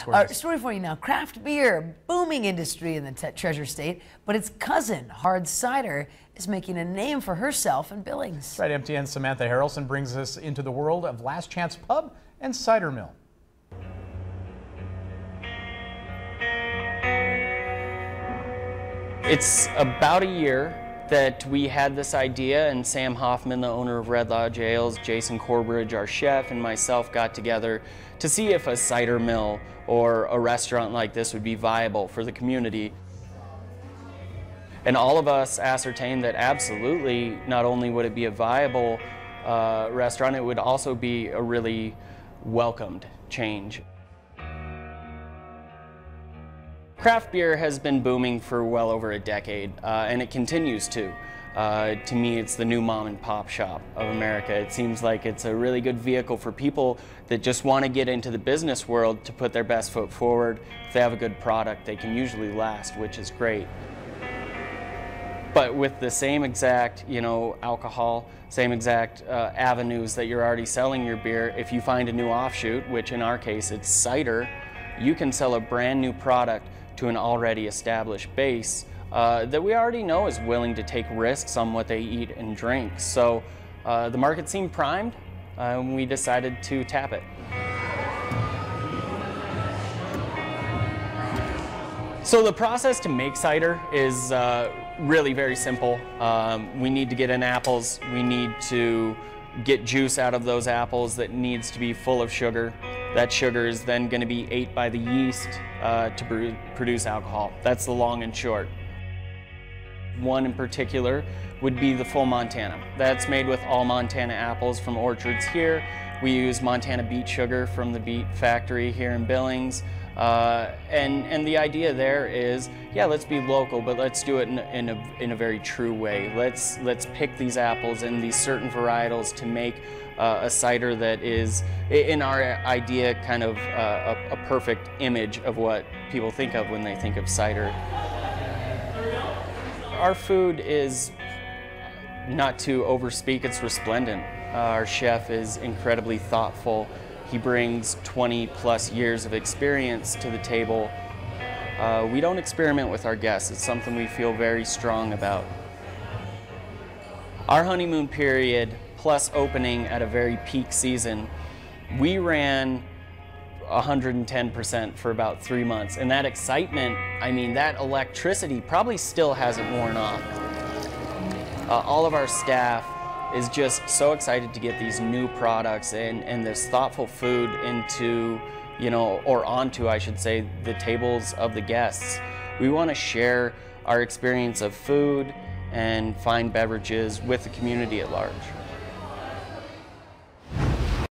Our story for you now. Craft beer, booming industry in the Treasure State, but its cousin, hard cider, is making a name for herself in Billings. That's right, MTN's Samantha Harrelson brings us into the world of Last Chance Pub and Cider Mill. It's about a year that we had this idea, and Sam Hoffmann, the owner of Red Lodge Ales, Jason Corbridge, our chef, and myself got together to see if a cider mill or a restaurant like this would be viable for the community. And all of us ascertained that absolutely, not only would it be a viable restaurant, it would also be a really welcomed change. Craft beer has been booming for well over a decade, and it continues to. To me, it's the new mom and pop shop of America. It seems like it's a really good vehicle for people that just want to get into the business world to put their best foot forward. If they have a good product, they can usually last, which is great. But with the same exact, alcohol, same exact avenues that you're already selling your beer, if you find a new offshoot, which in our case it's cider, you can sell a brand new product to an already established base that we already know is willing to take risks on what they eat and drink. So the market seemed primed, and we decided to tap it. So the process to make cider is really very simple. We need to get in apples. We need to get juice out of those apples that needs to be full of sugar. That sugar is then going to be ate by the yeast to produce alcohol. That's the long and short. One in particular would be the full Montana. That's made with all Montana apples from orchards here. We use Montana beet sugar from the beet factory here in Billings. And the idea there is, yeah, let's be local, but let's do it in a very true way. Let's pick these apples and these certain varietals to make a cider that is, in our idea, kind of a perfect image of what people think of when they think of cider. Our food is, not to overspeak, it's resplendent. Our chef is incredibly thoughtful. He brings 20+ years of experience to the table. We don't experiment with our guests. It's something we feel very strong about. Our honeymoon period, plus opening at a very peak season, we ran 110% for about 3 months. And that excitement, I mean, that electricity probably still hasn't worn off. All of our staff is just so excited to get these new products and this thoughtful food into, or onto, I should say, the tables of the guests. We want to share our experience of food and fine beverages with the community at large.